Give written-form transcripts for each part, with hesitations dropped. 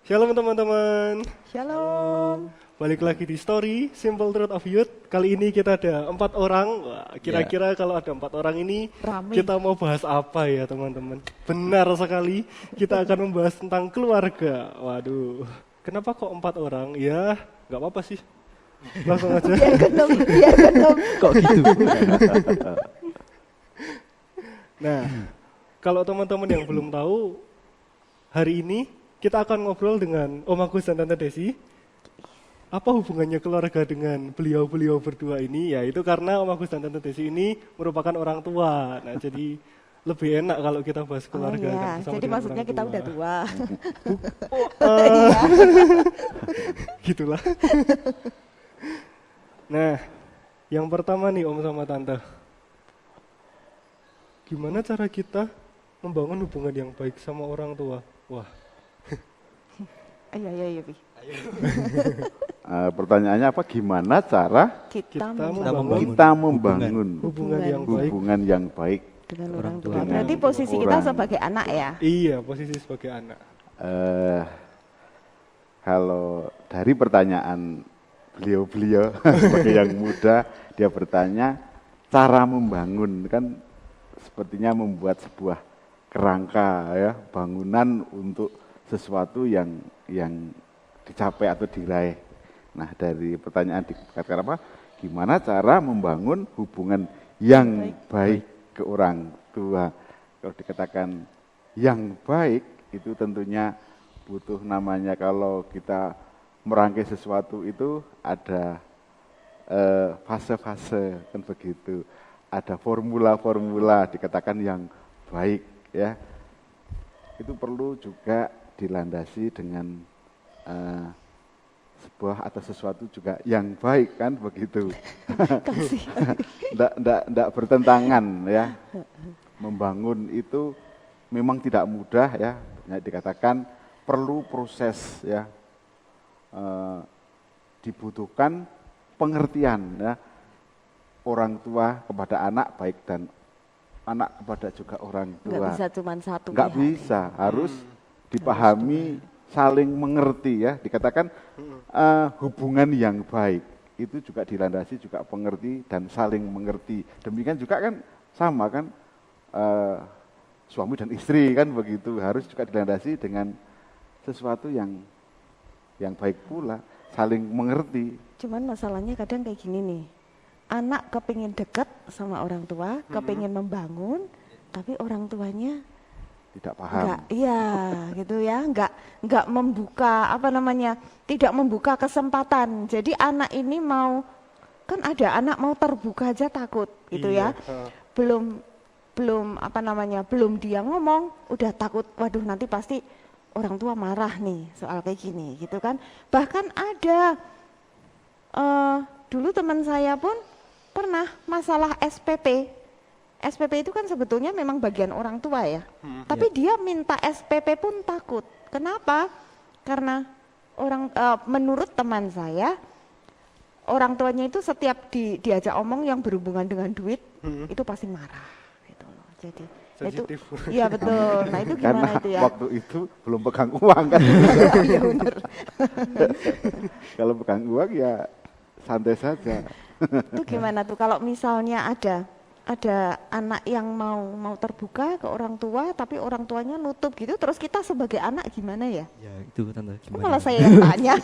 Shalom teman-teman, Shalom. balik lagi di Story Simple Truth of Youth. Kali ini kita ada 4 orang. Wah, kira-kira kalau ada 4 orang ini Rame. kita mau bahas apa ya teman-teman? Benar sekali, kita akan membahas tentang keluarga. Waduh, kenapa kok 4 orang? Ya, nggak apa-apa sih. Langsung aja. Biar gendong. Kok gitu? Nah, kalau teman-teman yang belum tahu, hari ini kita akan ngobrol dengan Om Agus dan Tante Desi. Apa hubungannya keluarga dengan beliau-beliau berdua ini? Ya itu karena Om Agus dan Tante Desi ini merupakan orang tua. Nah jadi lebih enak kalau kita bahas keluarga. Oh, kan, ya. bersama Jadi dengan maksudnya orang kita udah tua. Gitulah. Nah, yang pertama nih Om sama Tante. Gimana cara kita membangun hubungan yang baik sama orang tua? Wah. Iya, Pi. Pertanyaannya apa? Gimana cara Kita membangun kita membangun hubungan yang baik dengan Orang orang tua. tua. Berarti Dengan posisi kita orang. sebagai anak ya. Iya, posisi sebagai anak. Kalau dari pertanyaan beliau-beliau sebagai yang muda, dia bertanya cara membangun, kan sepertinya membuat sebuah kerangka ya, bangunan untuk sesuatu yang dicapai atau diraih. Nah, dari pertanyaan dikatakan apa? Gimana cara membangun hubungan yang baik ke orang tua? Kalau dikatakan yang baik itu tentunya butuh namanya, kalau kita merangkai sesuatu itu ada fase-fase, kan begitu. Ada formula-formula dikatakan yang baik ya. Itu perlu juga dilandasi dengan sebuah atau sesuatu juga yang baik, kan begitu. Nggak bertentangan ya. Membangun itu memang tidak mudah ya. Dikatakan perlu proses ya. Dibutuhkan pengertian ya. Orang tua kepada anak baik dan anak kepada juga orang tua. Nggak bisa cuma satu Nggak pihak. bisa, harus dipahami, saling mengerti ya. Dikatakan hubungan yang baik itu juga dilandasi juga pengerti dan saling mengerti. Demikian juga kan sama kan suami dan istri kan begitu, harus juga dilandasi dengan sesuatu yang baik pula, saling mengerti. Cuman masalahnya kadang kayak gini nih. Anak kepingin deket sama orang tua, kepingin membangun, tapi orang tuanya Tidak paham. enggak, iya gitu ya, enggak membuka tidak membuka kesempatan. Jadi anak ini kan ada anak mau terbuka aja takut gitu Iya, ya. Belum dia ngomong udah takut, waduh nanti pasti orang tua marah nih soal kayak gini gitu kan. Bahkan ada dulu teman saya pun pernah masalah SPP. SPP itu kan sebetulnya memang bagian orang tua ya. Tapi dia minta SPP pun takut. Kenapa? Karena menurut teman saya, orang tuanya itu setiap diajak omong yang berhubungan dengan duit, itu pasti marah gitu loh. Jadi Sensitif. iya betul. Nah itu Karena gimana itu ya? waktu itu belum pegang uang kan. Iya benar. Kalau pegang uang ya santai saja. Itu gimana tuh kalau misalnya ada anak yang mau terbuka ke orang tua tapi orang tuanya nutup gitu, terus kita sebagai anak gimana ya? Ya itu Tante, Kok gimana? malah saya yang tanya.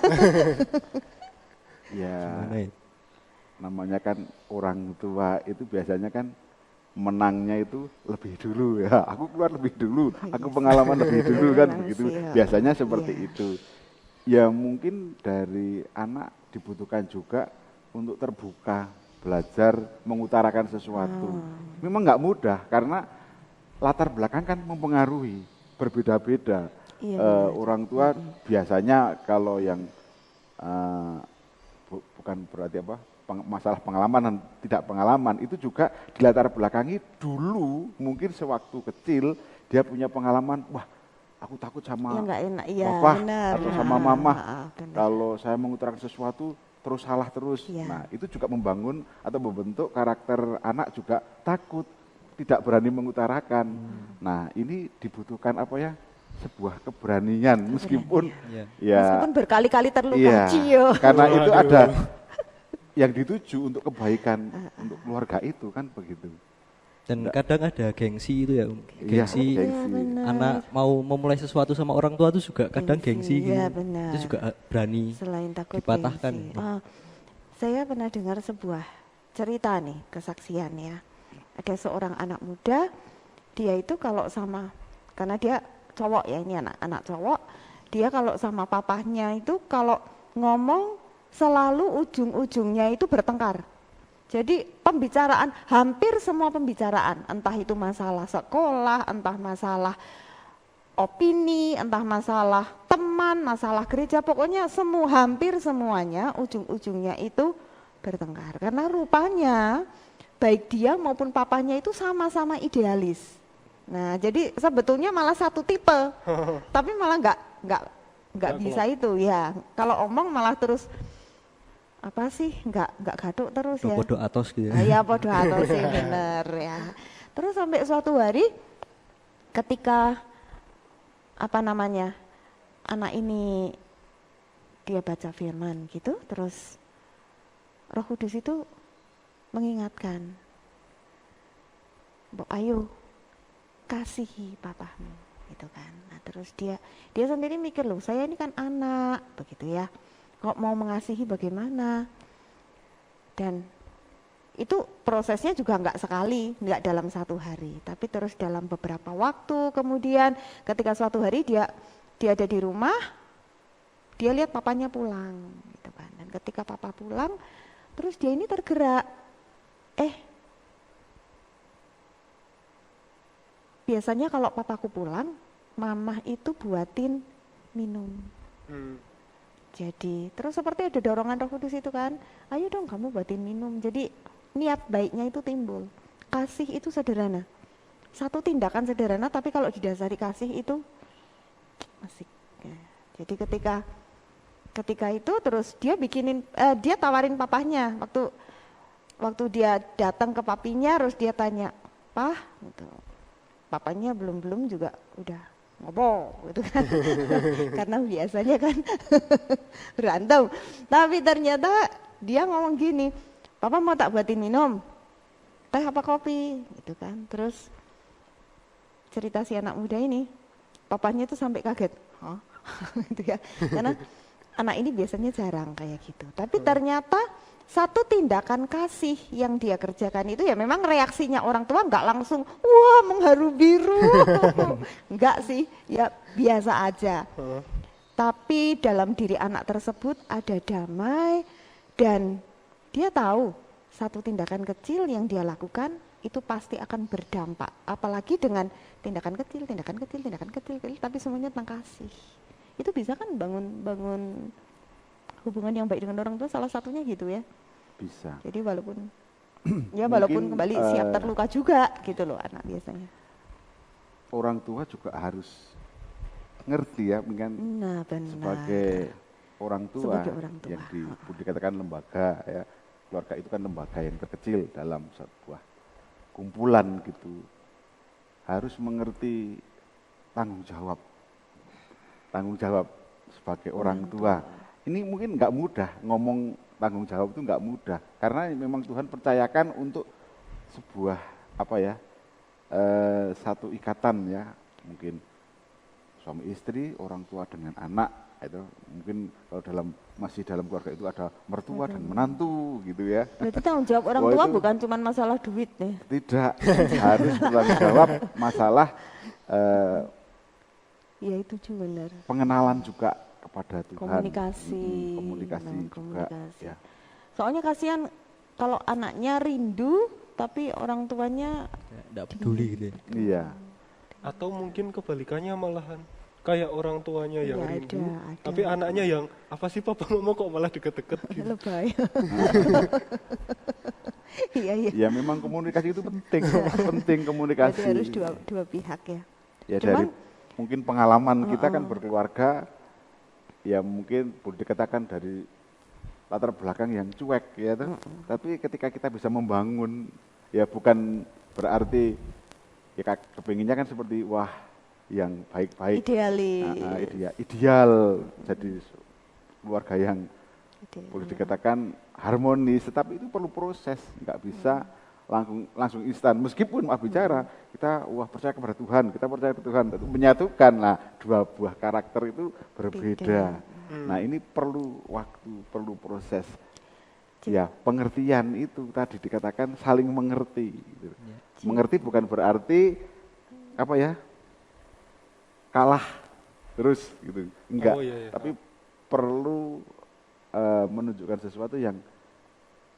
Ya Gimana ya? namanya kan orang tua itu biasanya kan menangnya itu lebih dulu ya. Aku keluar lebih dulu, aku pengalaman lebih dulu kan Menang begitu. sih, ya. Biasanya seperti Iya. itu. Ya mungkin dari anak dibutuhkan juga untuk terbuka, belajar mengutarakan sesuatu. Memang nggak mudah karena latar belakang kan mempengaruhi, berbeda-beda. Iya, benar. Orang tua biasanya kalau yang bukan berarti apa masalah pengalaman dan tidak pengalaman, itu juga dilatar belakangi dulu mungkin sewaktu kecil dia punya pengalaman, wah aku takut sama Ya nggak enak, iya papa benar. atau sama mama Benar. kalau saya mengutarakan sesuatu terus salah terus. Iya. Nah itu juga membangun atau membentuk karakter anak, juga takut, tidak berani mengutarakan. Nah ini dibutuhkan apa ya, sebuah keberanian meskipun Iya. ya Meskipun berkali-kali terluka, iya, Cio. karena itu Waduh. ada yang dituju untuk kebaikan untuk keluarga itu kan begitu. Dan kadang ada gengsi itu ya, Iya, gengsi gengsi. benar. anak mau memulai sesuatu sama orang tua itu juga kadang gengsi gitu. Iya, benar. Itu juga berani. Selain takut dipatahkan. gengsi. Saya pernah dengar sebuah cerita nih, kesaksian ya. Ada seorang anak muda, dia itu kalau sama, karena dia cowok ya, ini anak cowok, dia kalau sama papahnya itu kalau ngomong selalu ujung-ujungnya itu bertengkar. Jadi pembicaraan, hampir semua pembicaraan, entah itu masalah sekolah, entah masalah opini, entah masalah teman, masalah gereja, pokoknya hampir semuanya ujung-ujungnya itu bertengkar. Karena rupanya baik dia maupun papanya itu sama-sama idealis. Nah, jadi sebetulnya malah satu tipe, tapi malah nggak bisa itu ya. Kalau omong malah terus apa sih nggak gaduk terus ya. Bodoh atos gitu ya. Ya bodoh atau sih bener ya. Terus sampai suatu hari ketika apa namanya anak ini dia baca firman gitu, terus Roh Kudus itu mengingatkan, ayo kasihi papamu, gitu kan. Nah, terus dia sendiri mikir, loh saya ini kan anak, begitu ya. Kok mau mengasihi bagaimana? Dan itu prosesnya juga nggak sekali, nggak dalam satu hari, tapi terus dalam beberapa waktu. Kemudian ketika suatu hari dia ada di rumah, dia lihat papanya pulang, gitu kan. Dan ketika papa pulang, terus dia ini tergerak, biasanya kalau papaku pulang, mamah itu buatin minum. Jadi terus seperti ada dorongan Roh Kudus itu kan, ayo dong kamu buatin minum. Jadi niat baiknya itu timbul. Kasih itu sederhana, satu tindakan sederhana, tapi kalau didasari kasih itu asik. Ya. Jadi ketika itu terus dia dia tawarin papahnya waktu dia datang ke papinya, terus dia tanya, "Pah," gitu. Papanya belum juga udah ngobrol gitu kan. Karena biasanya kan berantem. Tapi ternyata dia ngomong gini, "Papa mau tak buatin minum? Teh apa kopi?" gitu kan. Terus cerita si anak muda ini, papanya tuh sampai kaget. Hah? gitu ya. Karena anak ini biasanya jarang kayak gitu. Tapi ternyata satu tindakan kasih yang dia kerjakan itu ya memang reaksinya orang tua nggak langsung wah mengharu biru, nggak sih, ya biasa aja. Tapi dalam diri anak tersebut ada damai dan dia tahu satu tindakan kecil yang dia lakukan itu pasti akan berdampak. Apalagi dengan tindakan kecil, tapi semuanya tentang kasih. Itu bisa kan bangun hubungan yang baik dengan orang tua, salah satunya gitu ya. Bisa. Jadi walaupun Mungkin, kembali siap terluka juga gitu loh anak biasanya. Orang tua juga harus ngerti ya, kan Nah, benar. sebagai orang tua, Sebagai orang tua. yang dikatakan lembaga ya, keluarga itu kan lembaga yang terkecil dalam sebuah kumpulan gitu, harus mengerti tanggung jawab sebagai orang tua. Ini mungkin nggak mudah ngomong tanggung jawab itu nggak mudah, karena memang Tuhan percayakan untuk sebuah satu ikatan ya, mungkin suami istri, orang tua dengan anak, itu mungkin kalau masih dalam keluarga itu ada mertua dan menantu gitu ya. Berarti tanggung jawab orang Wah, tua itu bukan cuma masalah duit nih. Tidak, harus bertanggung jawab masalah Ya itu juga benar. pengenalan juga kepada Tuhan. Komunikasi. Komunikasi Memang juga. komunikasi. Ya. Soalnya kasihan kalau anaknya rindu tapi orang tuanya Enggak peduli gitu ya. Iya. Atau mungkin kebalikannya malahan kayak orang tuanya yang ya rindu, ada. tapi anaknya yang apa sih papa mama kok malah deket-deket gitu. Lebay. Iya. Ya memang komunikasi itu penting, penting komunikasi. Berarti harus dua pihak ya. Ya Cuman, dari mungkin pengalaman kita kan berkeluarga, ya mungkin boleh dikatakan dari latar belakang yang cuek ya tuh. Tapi ketika kita bisa membangun, ya bukan berarti ya kepinginnya kan seperti wah yang baik-baik. Idealis. Ideal jadi keluarga yang Idealis. boleh dikatakan harmonis, tetapi itu perlu proses, nggak bisa langsung instan. Meskipun maaf bicara, kita percaya kepada Tuhan, kita percaya kepada Tuhan, tentu menyatukan. Nah, dua buah karakter itu berbeda. Nah, ini perlu waktu, perlu proses. Ya, pengertian itu tadi dikatakan saling mengerti. Gitu. Mengerti bukan berarti apa ya? Kalah terus gitu. Enggak. Iya. Tapi perlu menunjukkan sesuatu yang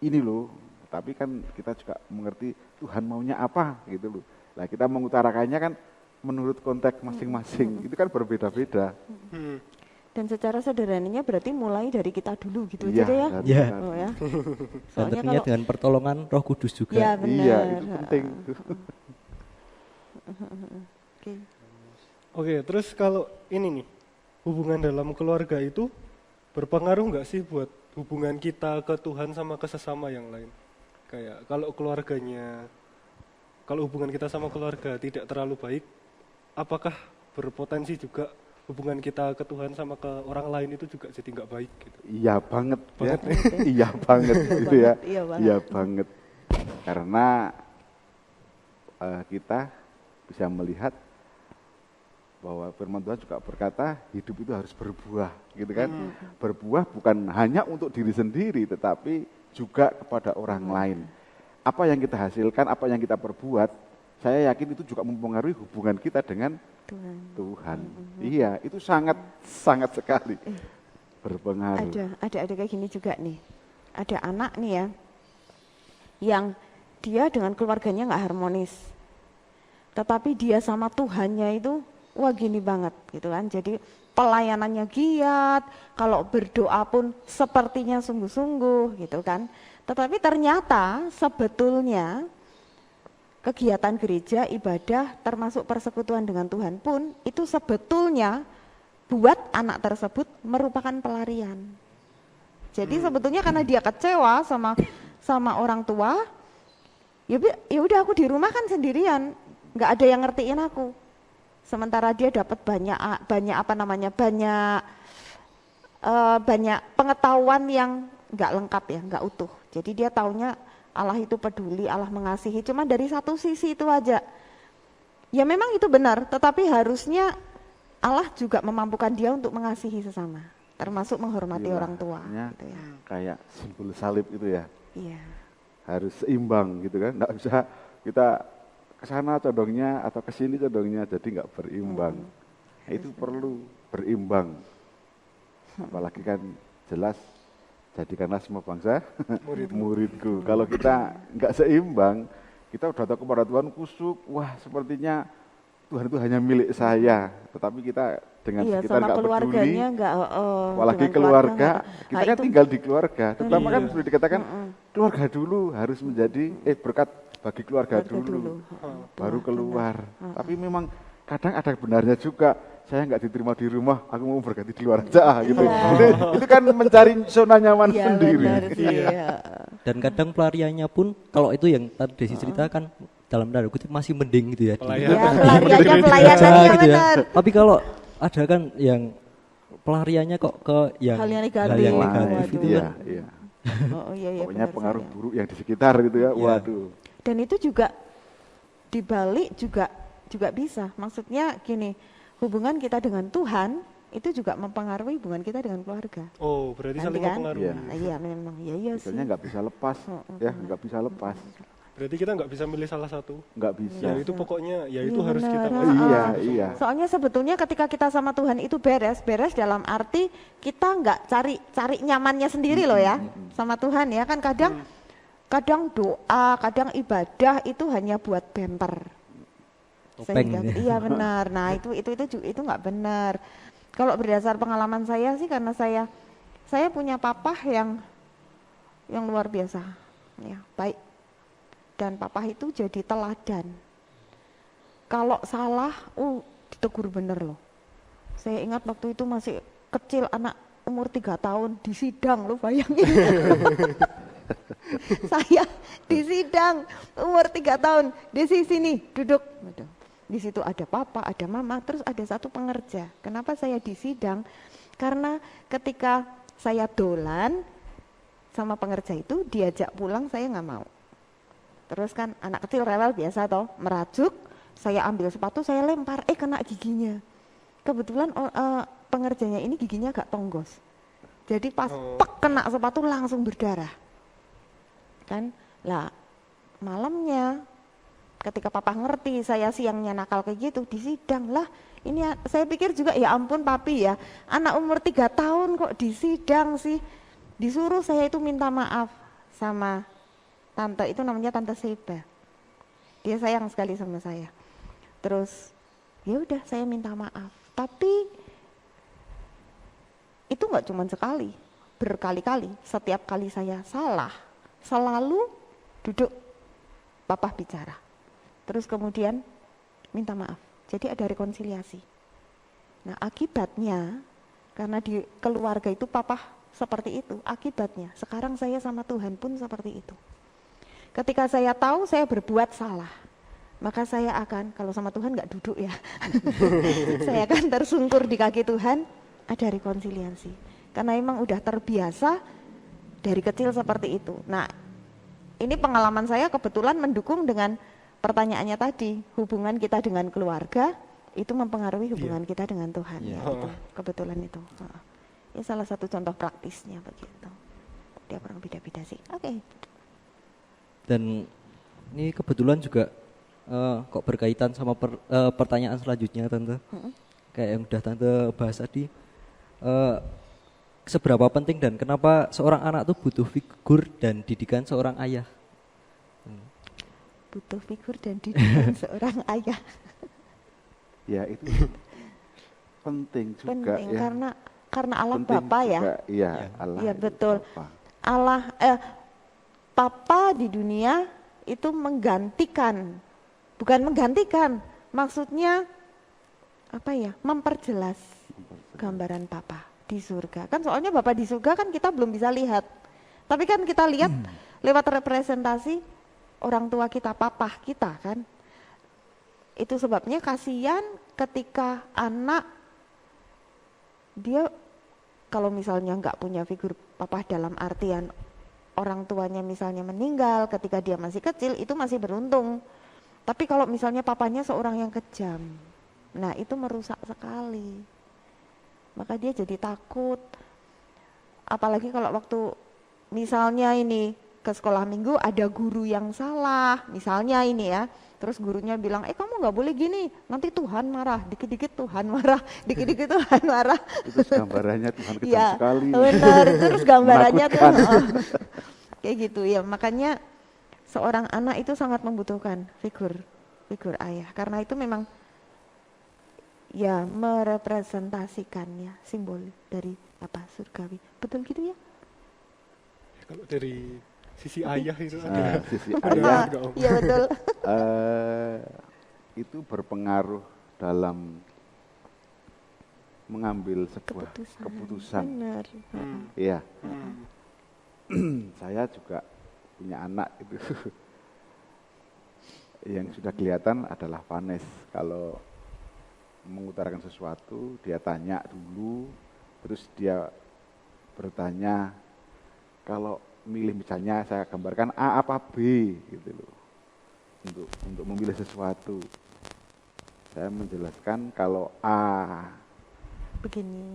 ini loh. Tapi kan kita juga mengerti Tuhan maunya apa gitu loh. Nah, kita mengutarakannya kan menurut konteks masing-masing. Itu kan berbeda-beda. Dan secara sederhananya berarti mulai dari kita dulu gitu Iya, aja deh ya. dari Iya. kita. Oh ya. Dan Soalnya tentunya dengan pertolongan Roh Kudus juga. ya benar. Iya, itu penting. Oke. Oke, terus kalau ini nih, hubungan dalam keluarga itu berpengaruh nggak sih buat hubungan kita ke Tuhan sama ke sesama yang lain? Kayak kalau hubungan kita sama keluarga tidak terlalu baik, apakah berpotensi juga hubungan kita ke Tuhan sama ke orang lain itu juga jadi nggak baik gitu? Iya banget ya. Banget Iya banget gitu ya. Iya banget. Iya banget. Karena kita bisa melihat bahwa firman Tuhan juga berkata hidup itu harus berbuah, gitu kan? Berbuah bukan hanya untuk diri sendiri, tetapi juga kepada orang lain. Apa yang kita hasilkan, apa yang kita perbuat, saya yakin itu juga mempengaruhi hubungan kita dengan Tuhan. Iya, itu sangat sekali berpengaruh. Ada kayak gini juga nih. Ada anak nih ya, yang dia dengan keluarganya nggak harmonis. Tetapi dia sama Tuhannya itu wah gini banget gitu kan. Jadi pelayanannya giat, kalau berdoa pun sepertinya sungguh-sungguh gitu kan. Tetapi ternyata sebetulnya kegiatan gereja, ibadah, termasuk persekutuan dengan Tuhan pun itu sebetulnya buat anak tersebut merupakan pelarian. Jadi sebetulnya karena dia kecewa sama orang tua, ya udah aku di rumah kan sendirian, nggak ada yang ngertiin aku. Sementara dia dapat banyak pengetahuan yang nggak lengkap ya, nggak utuh. Jadi dia taunya Allah itu peduli, Allah mengasihi, cuma dari satu sisi itu aja. Ya memang itu benar, tetapi harusnya Allah juga memampukan dia untuk mengasihi sesama, termasuk menghormati Gila, orang tua. artinya Gitu ya. kayak simbol salib itu ya, Iya. harus seimbang gitu kan, nggak bisa kita ke sana condongnya atau ke sini condongnya, jadi nggak berimbang. Nah, itu perlu berimbang, apalagi kan jelas jadikanlah semua bangsa muridku. Kalau kita nggak seimbang, kita udah tahu kepada Tuhan kusuk, wah sepertinya Tuhan itu hanya milik saya, tetapi kita dengan sekitar nggak peduli, apalagi keluarga, kita kan tinggal di keluarga, terutama kan sudah dikatakan keluarga dulu harus menjadi berkat bagi keluarga dulu, baru keluar. Tapi memang kadang ada benarnya juga, saya nggak diterima di rumah, aku mau berganti di luar aja gitu. Itu kan mencari zona nyaman sendiri. Iya. Dan kadang pelariannya pun kalau itu yang tadi Desi ceritakan dalam tanda kutip masih mending gitu ya. Pelayanannya gitu ya. benar. Tapi kalau ada kan yang pelariannya kok ke yang Hal yang itu negatif. Iya, kan. iya. Iya, Pokoknya benar pengaruh sekali. buruk yang di sekitar gitu ya. Waduh. Dan itu juga dibalik juga bisa. Maksudnya gini, hubungan kita dengan Tuhan itu juga mempengaruhi hubungan kita dengan keluarga. Oh, berarti Nanti saling kan? mempengaruhi. Iya. Iya memang, iya sih. Soalnya nggak bisa lepas, ya nggak bisa lepas, Berarti kita nggak bisa milih salah satu. nggak bisa. Ya itu pokoknya, ya itu Iya, harus kita benar. masuk. Iya. Soalnya sebetulnya ketika kita sama Tuhan itu beres dalam arti kita nggak cari nyamannya sendiri loh ya sama Tuhan ya kan kadang doa, kadang ibadah itu hanya buat bemper. Topeng ya. Iya benar. Nah itu nggak benar. Kalau berdasar pengalaman saya sih karena saya punya papa yang luar biasa, ya baik. Dan papa itu jadi teladan. Kalau salah, ditegur bener loh. Saya ingat waktu itu masih kecil, anak umur 3 tahun di sidang loh, bayangin. Saya di sidang umur 3 tahun, di sini duduk. Di situ ada papa, ada mama, terus ada satu pengerja. Kenapa saya di sidang? Karena ketika saya dolan sama pengerja itu, diajak pulang saya nggak mau. Terus kan anak kecil rewel biasa toh, merajuk, saya ambil sepatu, saya lempar, kena giginya. Kebetulan pengerjanya ini giginya agak tonggos. Jadi pas pek kena sepatu langsung berdarah. Kan, lah malamnya ketika papa ngerti saya siangnya nakal kayak gitu, di sidang lah. Ini saya pikir juga ya ampun papi ya, anak umur 3 tahun kok di sidang sih. Disuruh saya itu minta maaf sama tante, itu namanya Tante Seba. Dia sayang sekali sama saya. Terus ya udah saya minta maaf. Tapi itu nggak cuma sekali, berkali-kali. Setiap kali saya salah, selalu duduk papa bicara. Terus kemudian minta maaf. Jadi ada rekonsiliasi. Nah akibatnya, karena di keluarga itu papa seperti itu, akibatnya sekarang saya sama Tuhan pun seperti itu. Ketika saya tahu saya berbuat salah, maka saya akan, kalau sama Tuhan nggak duduk ya, saya akan tersungkur di kaki Tuhan, ada rekonsiliasi. Karena emang udah terbiasa dari kecil seperti itu. Nah ini pengalaman saya kebetulan mendukung dengan pertanyaannya tadi, hubungan kita dengan keluarga itu mempengaruhi hubungan kita dengan Tuhan. Ya, itu kebetulan itu. Ya salah satu contoh praktisnya begitu. Dia kurang beda-beda sih. Oke. Dan ini kebetulan juga kok berkaitan sama pertanyaan selanjutnya Tante. Kayak yang udah Tante bahas tadi. Seberapa penting dan kenapa seorang anak tuh butuh figur dan didikan seorang ayah? Butuh figur dan didikan seorang ayah. Ya itu penting juga Penting ya. karena Allah Penting Bapa ya. juga, iya, Allah. Iya itu betul. Bapa. Allah Papa di dunia itu menggantikan, bukan menggantikan, maksudnya apa ya? Memperjelas gambaran Papa di surga. Kan soalnya Bapa di surga kan kita belum bisa lihat. Tapi kan kita lihat lewat representasi orang tua kita, papa kita kan. Itu sebabnya kasihan ketika anak dia kalau misalnya nggak punya figur papa dalam artian orang tuanya misalnya meninggal ketika dia masih kecil, itu masih beruntung. Tapi kalau misalnya papanya seorang yang kejam, nah itu merusak sekali. Maka dia jadi takut. Apalagi kalau waktu misalnya ini ke sekolah minggu ada guru yang salah, misalnya ini ya, terus gurunya bilang, kamu nggak boleh gini, nanti Tuhan marah, dikit-dikit Tuhan marah, dikit-dikit Tuhan marah. Itu gambarannya Tuhan kejam Ya, sekali. benar, terus gambarannya tuh Menakutkan. kayak gitu ya. Makanya seorang anak itu sangat membutuhkan figur ayah, karena itu memang ya merepresentasikannya simbol dari apa surgawi. Betul gitu ya? Kalau dari sisi ayah itu Sisi ada ayah juga, Om. Iya betul. itu berpengaruh dalam mengambil sebuah keputusan. Benar. Iya. Saya juga punya anak itu. Yang sudah kelihatan adalah Vanes. Kalau mengutarakan sesuatu, dia tanya dulu, terus dia bertanya, kalau milih misalnya saya gambarkan A apa B gitu loh. Untuk memilih sesuatu. Saya menjelaskan kalau A Begini.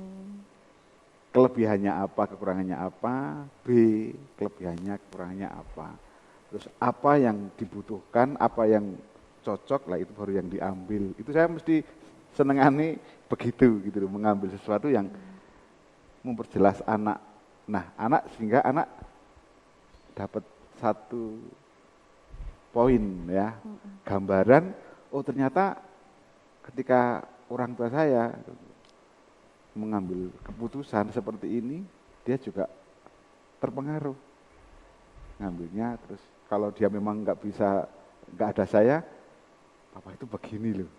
kelebihannya apa, kekurangannya apa, B kelebihannya, kekurangannya apa. Terus apa yang dibutuhkan, apa yang cocok lah itu baru yang diambil. Itu saya mesti senengani begitu gitu loh, mengambil sesuatu yang memperjelas anak. Nah, sehingga anak dapat satu poin ya, gambaran, oh ternyata ketika orang tua saya mengambil keputusan seperti ini, dia juga terpengaruh ngambilnya. Terus kalau dia memang nggak ada saya, papa itu begini loh,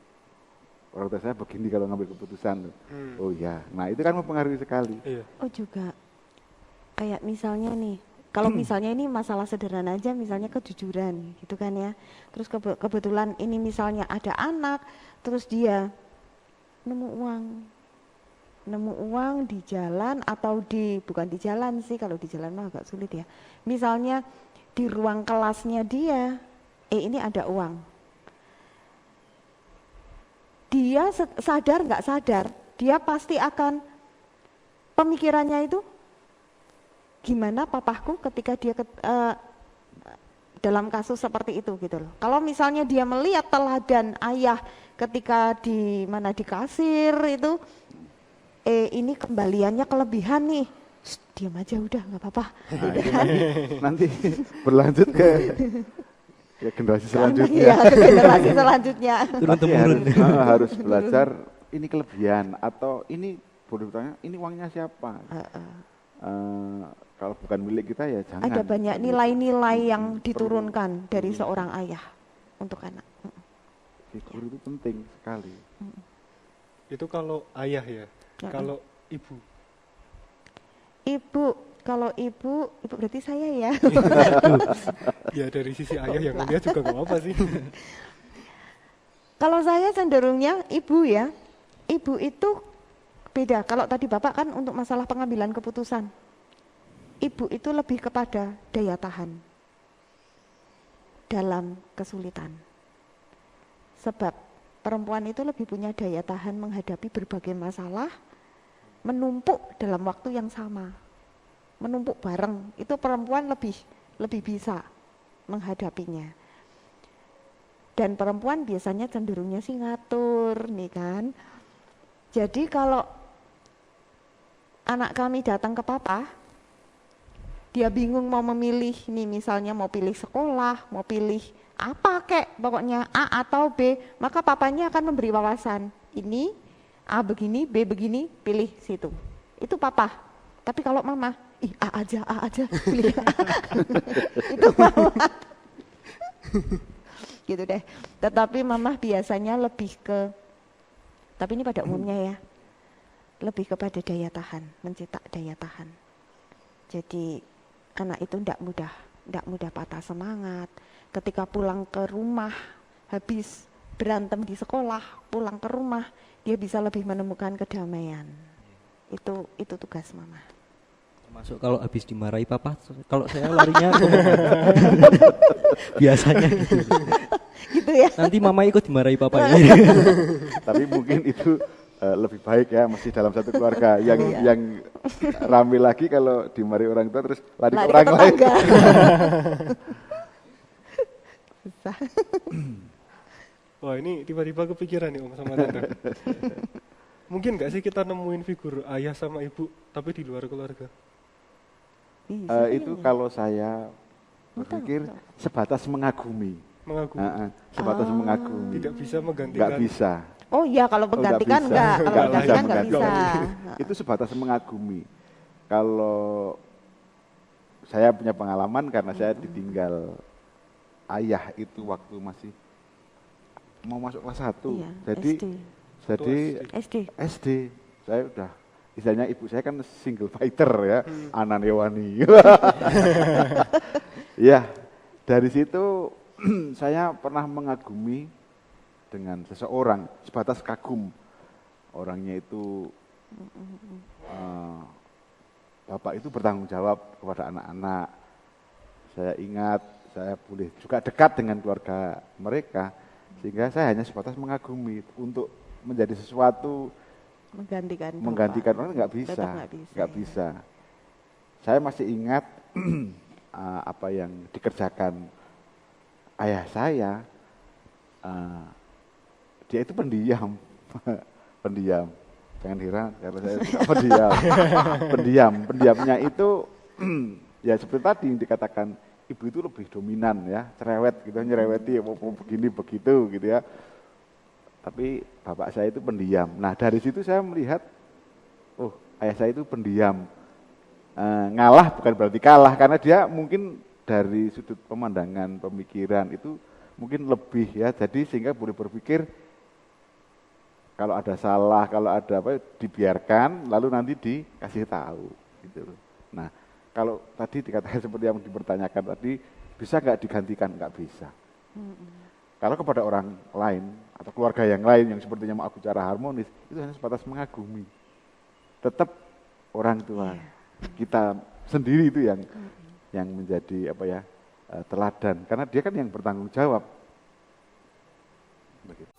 orang tua saya begini kalau ngambil keputusan loh. Oh ya, nah itu kan mempengaruhi sekali. Iya. Oh juga kayak misalnya nih Kalau misalnya ini masalah sederhana aja, misalnya kejujuran gitu kan ya. Terus kebetulan ini misalnya ada anak, terus dia nemu uang di jalan atau bukan di jalan sih, kalau di jalan mah agak sulit ya. Misalnya di ruang kelasnya dia, ini ada uang. Dia sadar nggak sadar, dia pasti akan pemikirannya itu gimana papahku ketika dia dalam kasus seperti itu gitu loh. Kalau misalnya dia melihat teladan ayah ketika di kasir itu, ini kembaliannya kelebihan nih, diam aja udah nggak apa-apa. Nah, itu nanti berlanjut ke generasi selanjutnya. Iya, ke generasi selanjutnya. Tapi harus belajar ini kelebihan atau ini boleh bertanya ini uangnya siapa. Kalau bukan milik kita ya jangan. Ada banyak nilai-nilai yang diturunkan dari seorang ayah untuk anak. Figur itu penting sekali. Itu kalau ayah ya. Kalau ibu? Kalau ibu berarti saya ya. Ya dari sisi ayah yang mulia juga gak apa sih. Kalau saya cenderungnya ibu ya. Ibu itu beda. Kalau tadi Bapak kan untuk masalah pengambilan keputusan. Ibu itu lebih kepada daya tahan dalam kesulitan. Sebab perempuan itu lebih punya daya tahan menghadapi berbagai masalah, menumpuk dalam waktu yang sama. Menumpuk bareng, itu perempuan lebih bisa menghadapinya. Dan perempuan biasanya cenderungnya sih ngatur nih kan. Jadi kalau anak kami datang ke papa, dia bingung mau memilih nih, misalnya mau pilih sekolah, mau pilih apa kek, pokoknya A atau B, maka papanya akan memberi wawasan. Ini A begini, B begini, pilih situ. Itu papa. Tapi kalau mama, A aja, pilih A. Itu mama. Gitu deh. Tetapi mama biasanya lebih ke, tapi ini pada umumnya ya, lebih kepada daya tahan, mencetak daya tahan. Jadi anak itu tidak mudah patah semangat. Ketika pulang ke rumah, habis berantem di sekolah, pulang ke rumah, dia bisa lebih menemukan kedamaian. Itu tugas mama. Termasuk kalau habis dimarahi papa, kalau saya larinya biasanya gitu ya. nanti mama ikut dimarahi papa ya. Tapi mungkin itu lebih baik ya, masih dalam satu keluarga. Yang rame lagi kalau dimarahi orang tua terus lari ke orang lain. Susah. Wah ini tiba-tiba kepikiran nih Om sama Tante. Mungkin gak sih kita nemuin figur ayah sama ibu tapi di luar keluarga? Itu kalau saya berpikir sebatas mengagumi. Sebatas mengagumi. Tidak bisa menggantikan. Nggak bisa. Oh iya, kalau menggantikan enggak, kalau menggantikan enggak bisa. Itu sebatas mengagumi. Kalau saya punya pengalaman karena saya ditinggal ayah itu waktu masih mau masuk kelas 1. Iya, Jadi SD. Saya udah, istilahnya ibu saya kan single fighter ya, Ananewani. Ya, dari situ saya pernah mengagumi dengan seseorang, sebatas kagum. Orangnya itu, bapak itu bertanggung jawab kepada anak-anak. Saya ingat, saya boleh juga dekat dengan keluarga mereka, sehingga saya hanya sebatas mengagumi. Untuk menjadi sesuatu, menggantikan orang nggak bisa. Saya masih ingat apa yang dikerjakan ayah saya. Dia itu pendiam. Jangan heran karena saya pendiam. Pendiamnya itu ya seperti tadi yang dikatakan, ibu itu lebih dominan ya, cerewet gitu, nyereweti mau begini begitu gitu ya. Tapi bapak saya itu pendiam. Nah dari situ saya melihat, ayah saya itu pendiam. Ngalah bukan berarti kalah, karena dia mungkin dari sudut pemandangan, pemikiran itu mungkin lebih ya. Jadi sehingga boleh berpikir kalau ada salah, kalau ada apa dibiarkan, lalu nanti dikasih tahu gitu loh. Nah kalau tadi dikatakan seperti yang dipertanyakan tadi, bisa nggak digantikan? Nggak bisa. Kalau kepada orang lain atau keluarga yang lain yang sepertinya mau aku cara harmonis, itu hanya sebatas mengagumi. Tetap orang tua kita sendiri itu yang menjadi apa ya, teladan, karena dia kan yang bertanggung jawab. Begitu.